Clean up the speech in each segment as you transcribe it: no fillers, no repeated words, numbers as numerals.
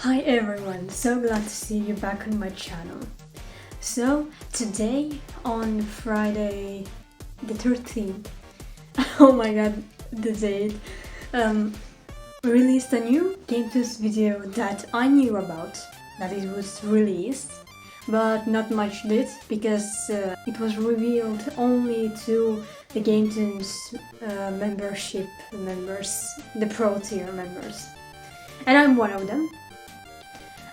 Hi everyone, so glad to see you back on my channel. So today on Friday the 13th, oh my god, the date, released a new gameplay video that I knew about, that it was released, but not much did because it was revealed only to the GameToons membership members, the pro tier members, and I'm one of them.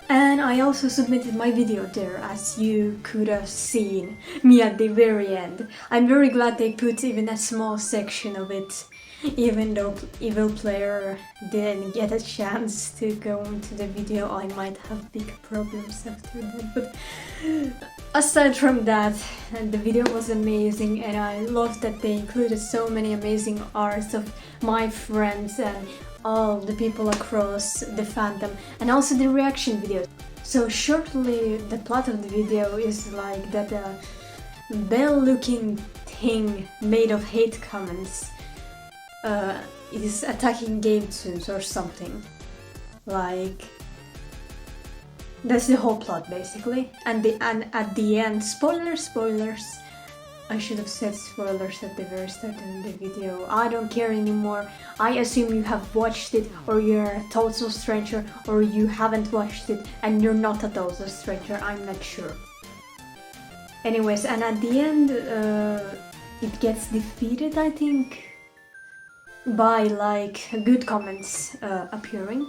And I also submitted my video there, as you could have seen me at the very end. I'm very glad they put even a small section of it, even though Evil Player didn't get a chance to go into the video. I might have big problems after that, but aside from that, the video was amazing and I loved that they included so many amazing arts of my friends and all the people across the fandom, and also the reaction videos. So shortly, the plot of the video is like that bell-looking thing made of hate comments is attacking GameToons or something. Like, that's the whole plot basically. And at the end, spoilers, I should have said spoilers at the very start of the video. I don't care anymore. I assume you have watched it, or you're a total stranger, or you haven't watched it and you're not a total stranger, I'm not sure. Anyways, and at the end it gets defeated, I think, by like good comments appearing.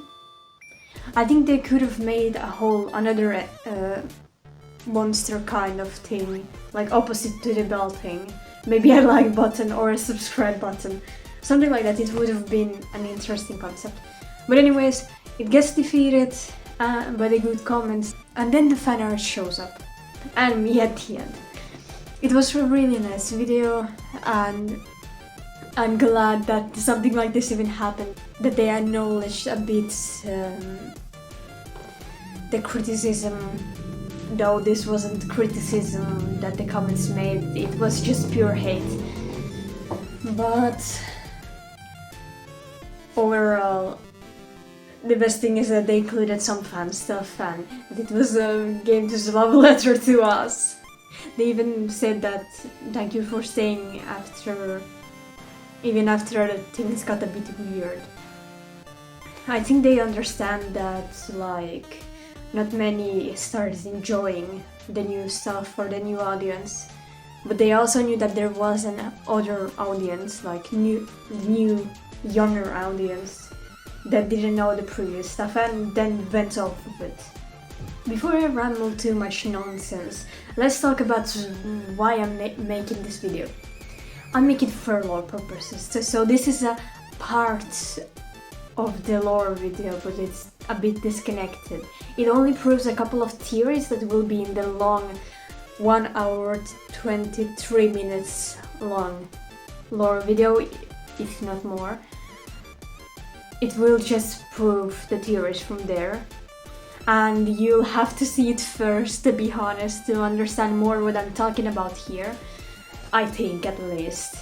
I think they could have made another monster kind of thing, like opposite to the bell thing. Maybe a like button or a subscribe button. Something like that, it would have been an interesting concept. But anyways, it gets defeated by the good comments, and then the fan art shows up. And me at the end. It was a really nice video, and I'm glad that something like this even happened. That they acknowledged a bit the criticism. Though this wasn't criticism that the comments made, it was just pure hate. But overall, the best thing is that they included some fan stuff and it was a GameToons love letter to us. They even said that thank you for staying even after things got a bit weird. I think they understand that like not many started enjoying the new stuff for the new audience, but they also knew that there was an other audience, like new younger audience that didn't know the previous stuff and then went off of it. Before I ramble too much nonsense, let's talk about why I'm making this video. I'm making it for lore purposes, so this is a part of the lore video, but it's a bit disconnected. It only proves a couple of theories that will be in the long 1 hour 23 minutes long lore video, if not more. It will just prove the theories from there, and you'll have to see it first, to be honest, to understand more what I'm talking about here. I think, at least.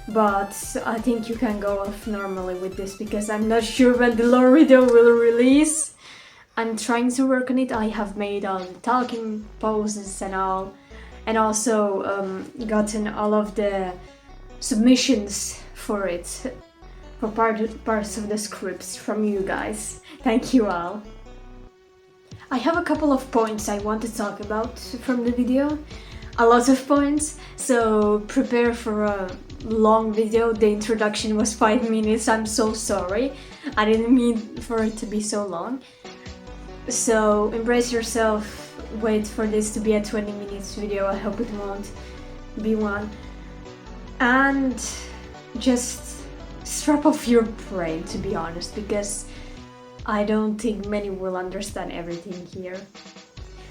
But I think you can go off normally with this because I'm not sure when the lore video will release. I'm trying to work on it. I have made all the talking poses and all, and also gotten all of the submissions for it, for parts of the scripts from you guys. Thank you all. I have a couple of points I want to talk about from the video. A lot of points, so prepare for a long video. The introduction was 5 minutes, I'm so sorry. I didn't mean for it to be so long. So embrace yourself, wait for this to be a 20 minutes video, I hope it won't be one. And just strap off your brain, to be honest, because I don't think many will understand everything here.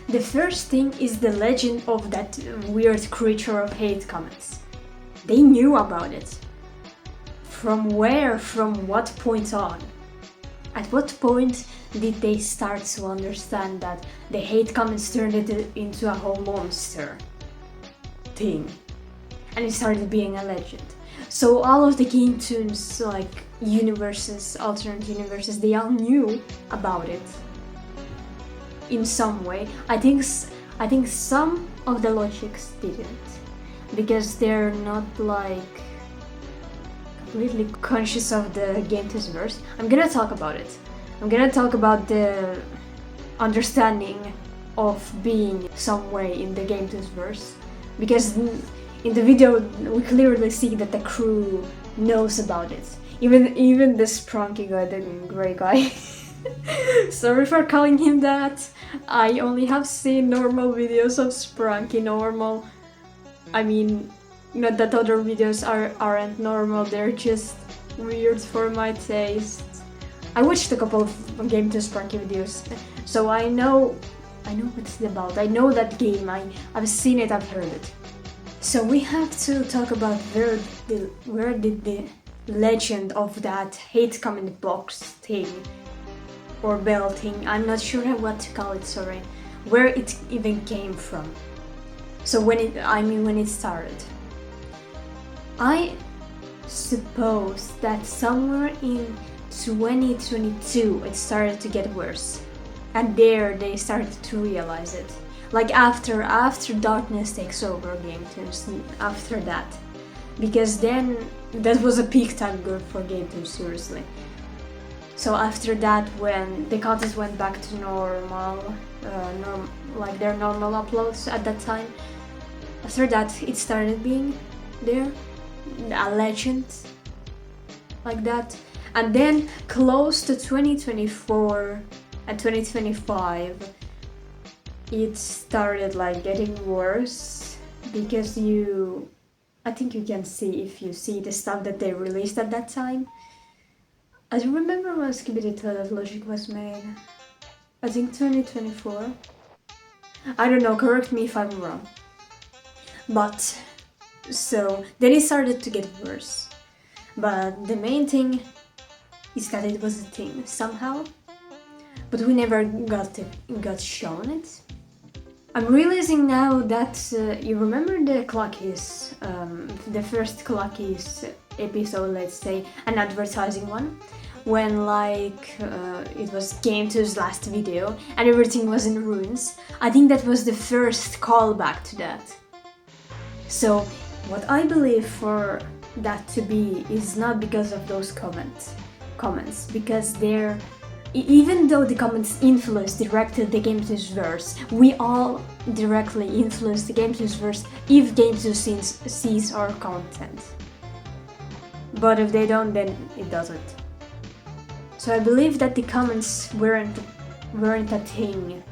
The first thing is the legend of that weird creature of hate comments. They knew about it. From where? From what point on? At what point did they start to understand that the hate comments turned it into a whole monster thing? And it started being a legend. So all of the GameToons, like universes, alternate universes, they all knew about it. in some way. I think some of the logics didn't, because they're not like completely conscious of the game verse. I'm gonna talk about it. I'm gonna talk about the understanding of being some way in the game verse, because in the video we clearly see that the crew knows about it. Even the sprunky guy, the grey guy. Sorry for calling him that. I only have seen normal videos of Sprunky. Normal, I mean, not that other videos aren't normal, they're just weird for my taste. I watched a couple of Game to Sprunky videos, so I know what it's about. I know that game, I've seen it, I've heard it. So we have to talk about where did the legend of that hate comment box thing or bell thing, I'm not sure what to call it, sorry, where it even came from. So when it started. I suppose that somewhere in 2022 it started to get worse. And there they started to realize it. Like after Darkness Takes Over Game Tunes, after that. Because then that was a peak time good for Game Tunes, seriously. So after that, when the contest went back to normal, like their normal uploads at that time, after that it started being there, a legend like that. And then close to 2024 and 2025, it started like getting worse, because I think you can see if you see the stuff that they released at that time. I remember when Skibidi Toilet Logic was made. I think 2024. I don't know, correct me if I'm wrong. But, so, then it started to get worse. But the main thing is that it was a thing, somehow. But we never got shown it. I'm realizing now that, you remember the Cluckies, the first Cluckies episode, let's say, an advertising one? When like it was Game 2's last video and everything was in ruins. I think that was the first callback to that. So what I believe for that to be is not because of those comments, because they're, even though the comments influence directly the Game 2's verse, we all directly influence the Game 2's verse if Game 2 sees our content. But if they don't, then it doesn't. So I believe that the comments weren't a thing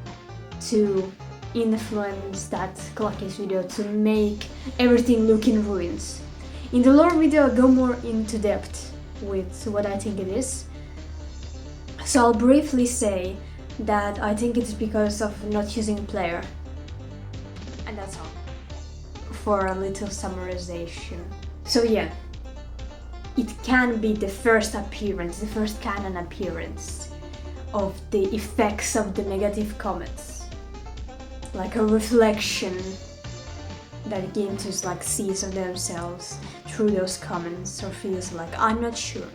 to influence that Cluckies video to make everything look in ruins. In the lore video I'll go more into depth with what I think it is. So I'll briefly say that I think it's because of not using player. And that's all. For a little summarization. So yeah. It can be the first appearance, the first canon appearance of the effects of the negative comments. Like a reflection that Game 2 like sees of themselves through those comments, or feels like, I'm not sure.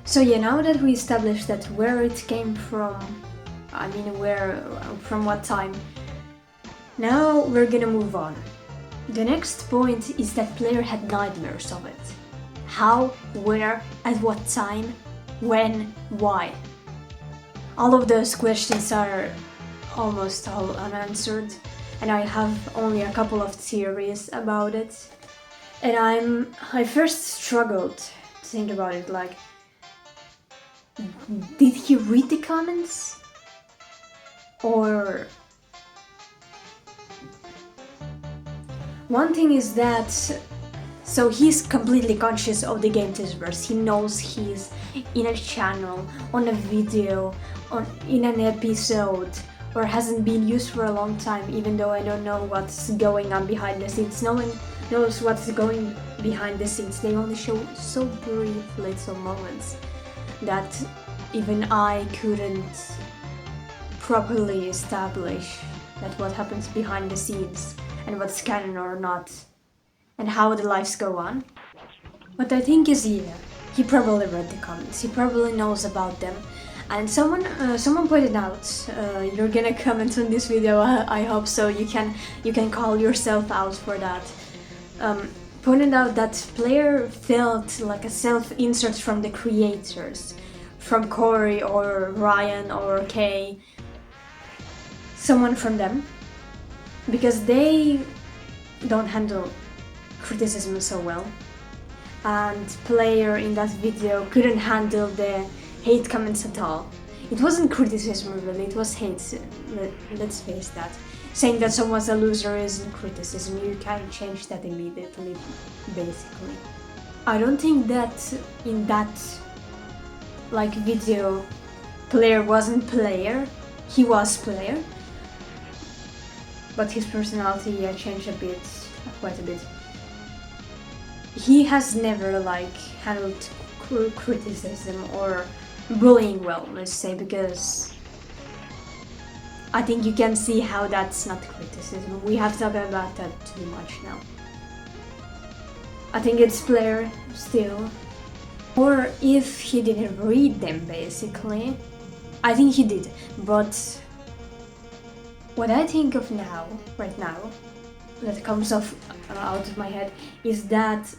So yeah, now that we established that where it came from, from what time, now we're gonna move on. The next point is that player had nightmares of it. How, where, at what time, when, why? All of those questions are almost all unanswered, and I have only a couple of theories about it. And I first struggled to think about it, like, did he read the comments? Or... One thing is that, so he's completely conscious of the Game verse. He knows he's in a channel, on a video, in an episode, or hasn't been used for a long time, even though I don't know what's going on behind the scenes. No one knows what's going behind the scenes. They only show so brief little moments that even I couldn't properly establish that what happens behind the scenes and what's canon or not, and how the lives go on. What I think is, yeah, he probably read the comments, he probably knows about them, And someone pointed out, you're gonna comment on this video, I hope so, you can call yourself out for that. Pointed out that player felt like a self-insert from the creators, from Corey or Ryan or Kay, someone from them, because they don't handle criticism so well, and player in that video couldn't handle the hate comments at all. It wasn't criticism really, it was hate, let's face that. Saying that someone's a loser isn't criticism, you can't change that immediately, basically. I don't think that in that video, player wasn't player, he was player, but his personality changed a bit, quite a bit. He has never handled criticism or bullying well, let's say, because I think you can see how that's not criticism. We have talked about that too much now. I think it's player still. Or if he didn't read them, basically. I think he did, but what I think of now, right now, that comes out of my head, is that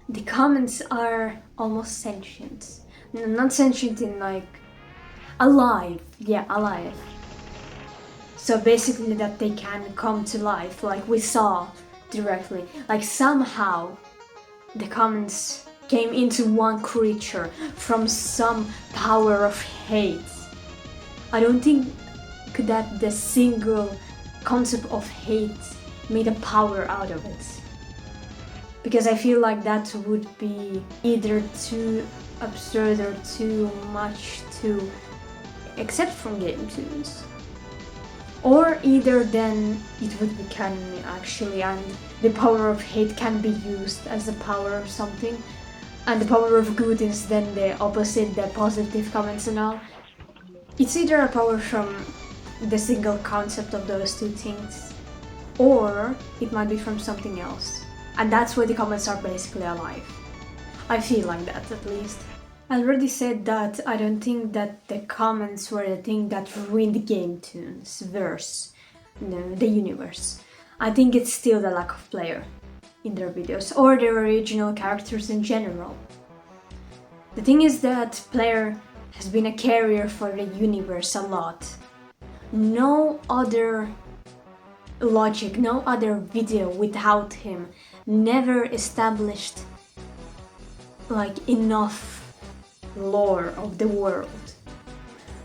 the comments are almost sentient. Not sentient in alive, yeah, alive. So basically that they can come to life, like we saw directly. Somehow the comments came into one creature from some power of hate. I don't think that the single concept of hate made a power out of it. Because I feel like that would be either too absurd or too much to accept from game tunes. Or either then it would be canon actually, and the power of hate can be used as the power of something, and the power of good is then the opposite, the positive comments and all. It's either a power from the single concept of those two things, or it might be from something else. And that's why the comments are basically alive. I feel like that, at least. I already said that I don't think that the comments were the thing that ruined the game tunes, the universe. I think it's still the lack of player in their videos, or their original characters in general. The thing is that player has been a carrier for the universe a lot. No other logic, no other video without him never established enough lore of the world.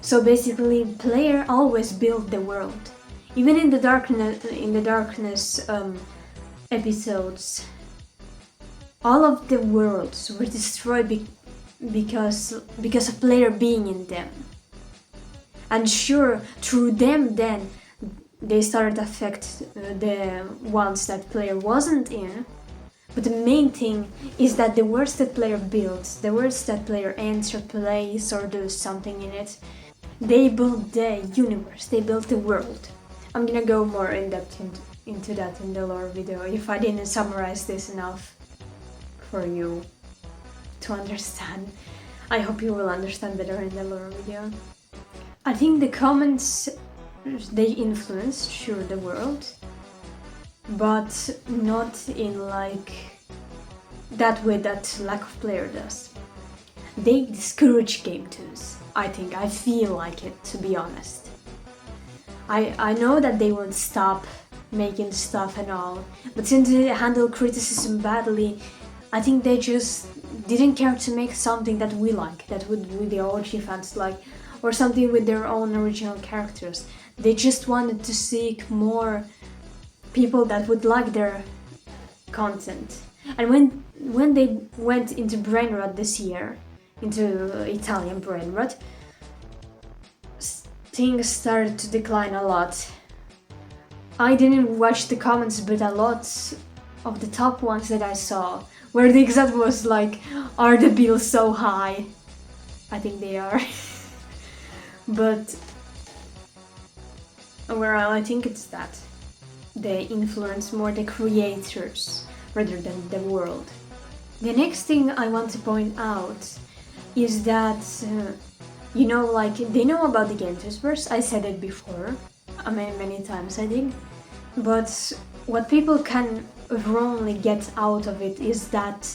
So basically player always built the world. Even in the darkness episodes, all of the worlds were destroyed because of player being in them. And sure, through them then they started to affect the ones that player wasn't in. But the main thing is that the words that player builds, the words that player ends or plays or does something in it, they build the universe, they build the world. I'm gonna go more in depth into that in the lore video if I didn't summarize this enough for you to understand. I hope you will understand better in the lore video. I think the comments, they influence, sure, the world, but not in that way that lack of player does. They discourage game tunes, I think. I feel like it, to be honest. I know that they won't stop making stuff and all, but since they handle criticism badly, I think they just didn't care to make something that we like, that would the OG fans like, or something with their own original characters. They just wanted to seek more people that would like their content. And when they went into brain rot this year, into Italian brain rot, things started to decline a lot. I didn't watch the comments, but a lot of the top ones that I saw, where the exact was are the bills so high? I think they are. But overall, I think it's that they influence more the creators rather than the world. The next thing I want to point out is that You know, like, they know about the Gamesverse. I said it before, many times I think. But what people can wrongly get out of it is that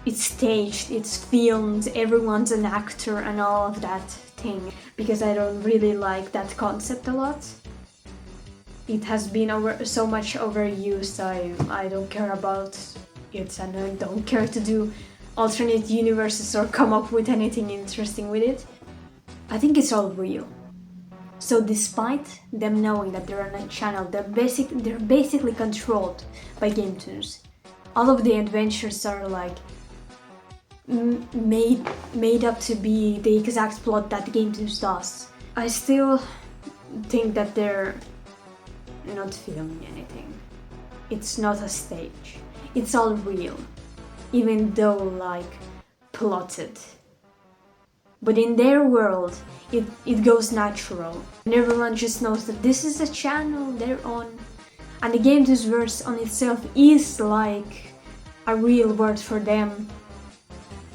it's staged, it's filmed, everyone's an actor and all of that thing. Because I don't really like that concept a lot. It has been so much overused, I don't care about it, and I don't care to do alternate universes or come up with anything interesting with it. I think it's all real. So despite them knowing that they're on a channel, they're basically controlled by GameToons. All of the adventures are like made up to be the exact plot that GameToons does. I still think that they're not filming anything. It's not a stage. It's all real, even though like plotted. But in their world, it goes natural, and everyone just knows that this is a channel they're on. And the Gamesverse on itself is like a real word for them,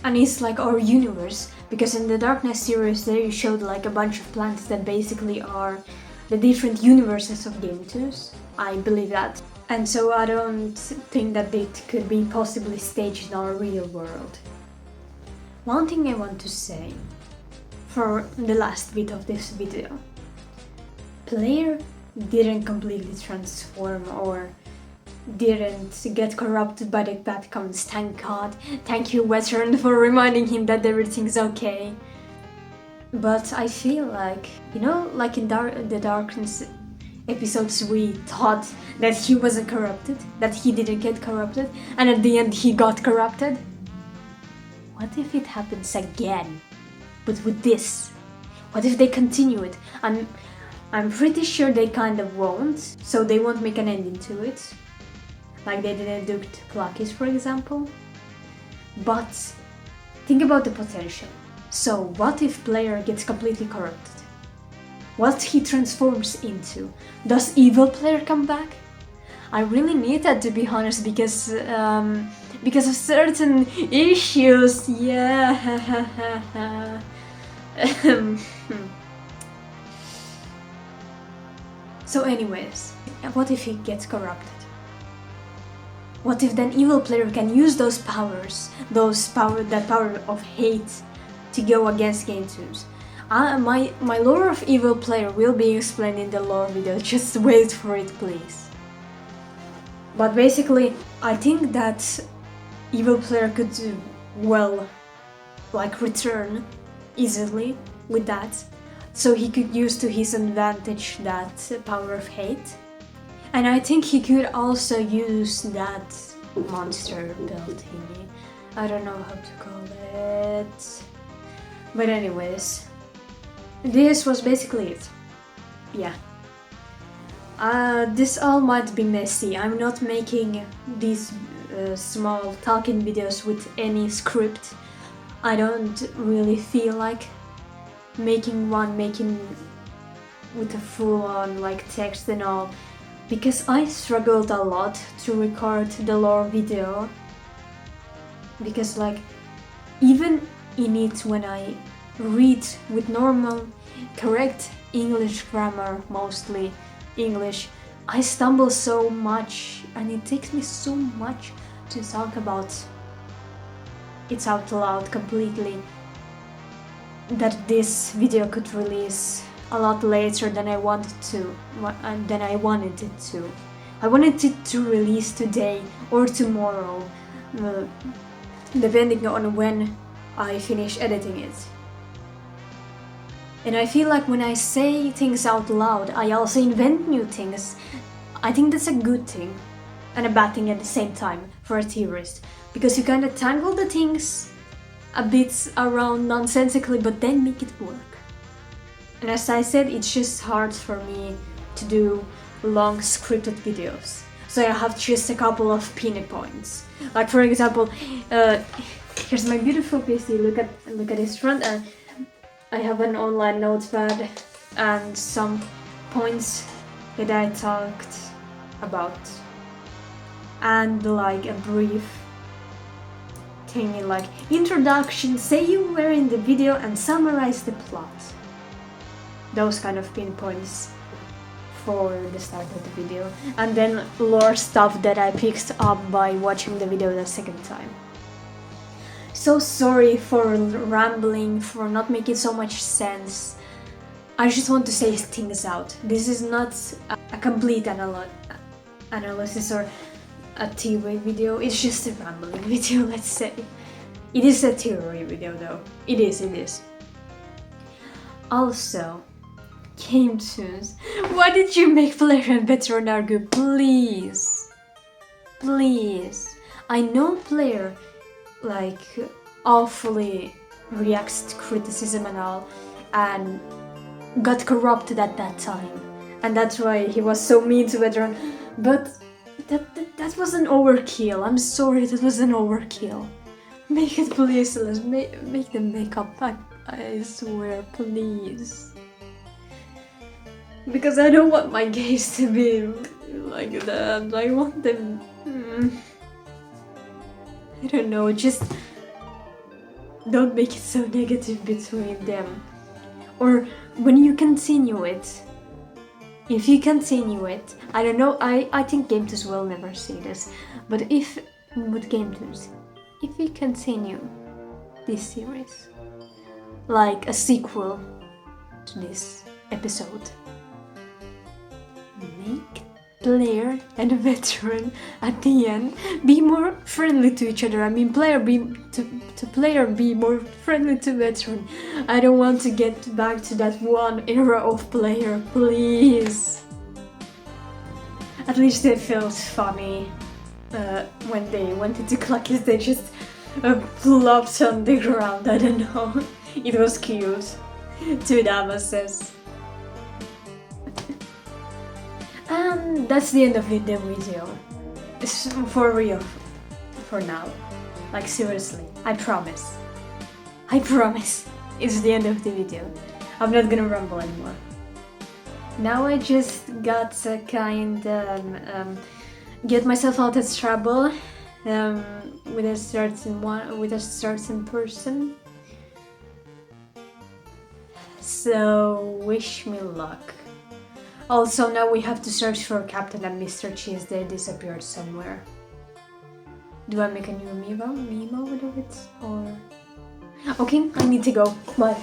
and it's like our universe, because in the Darkness series they showed like a bunch of planets that basically are the different universes of GameToons. I believe that. And so I don't think that it could be possibly staged in our real world. One thing I want to say for the last bit of this video. Player didn't completely transform or didn't get corrupted by the bad comments, thank God. Thank you, Veteran, for reminding him that everything's okay. But I feel like, you know, like in the Darkness episodes we thought that he wasn't corrupted, that he didn't get corrupted, and at the end he got corrupted. What if it happens again? But with this? What if they continue it? I'm pretty sure they kind of won't, so they won't make an ending to it. Like they didn't do to Cluckies, for example. But think about the potential. So what if player gets completely corrupted? What he transforms into? Does evil player come back? I really need that, to be honest, because of certain issues. Yeah. So anyways, what if he gets corrupted? What if then evil player can use those powers, that power of hate, to go against GameToons? My lore of evil player will be explained in the lore video, just wait for it please. But basically, I think that evil player could return easily with that, so he could use to his advantage that power of hate. And I think he could also use that monster build thingy. I don't know how to call it. But anyways, this was basically it. Yeah. This all might be messy. I'm not making these small talking videos with any script. I don't really feel like making with a full-on like text and all, because I struggled a lot to record the lore video, because like even in it, when I read with normal correct English grammar, mostly English, I stumble so much and it takes me so much to talk about it out loud completely, that this video could release a lot later than I wanted it to. I wanted it to release today or tomorrow, depending on when I finish editing it. And I feel like when I say things out loud, I also invent new things. I think that's a good thing and a bad thing at the same time for a theorist, because you kind of tangle the things a bit around nonsensically, but then make it work. And as I said, it's just hard for me to do long scripted videos, so I have just a couple of pinning points. Like for example, here's my beautiful PC. Look at this front, and I have an online notepad and some points that I talked about, and like a brief thingy like introduction, say you were in the video and summarize the plot. Those kind of pinpoints for the start of the video, and then lore stuff that I picked up by watching the video the second time. So sorry for rambling, for not making so much sense. I just want to say things out. This is not a complete analysis or a theory video, it's just a rambling video, let's say. It is a theory video though. It is. Also, game tunes. Why did you make player and veteran argue? Please. I know player like awfully reacts to criticism and all, and got corrupted at that time, and that's why he was so mean to veteran. But that was an overkill. I'm sorry, that was an overkill. Make it, please. Let's make them make up. I swear, please. Because I don't want my gays to be like that. I want them. I don't know. Just don't make it so negative between them. Or when you continue it. If you continue it, I don't know, I think Game Tunes will never see this, but with Game Tunes, if we continue this series, like a sequel to this episode, make player and veteran at the end be more friendly to each other. I mean, player be more friendly to veteran. I don't want to get back to that one era of player, please. At least they felt funny when they went into clockies. They just flopped on the ground. I don't know. It was cute. Two damases. And that's the end of the video. It's for real, for now. Like seriously, I promise. It's the end of the video. I'm not gonna ramble anymore. Now I just got to kind of get myself out of trouble with a certain person. So wish me luck. Also, now we have to search for Captain and Mr. Cheese. They disappeared somewhere. Do I make a new Mimo with it? Or... Okay, I need to go. Bye.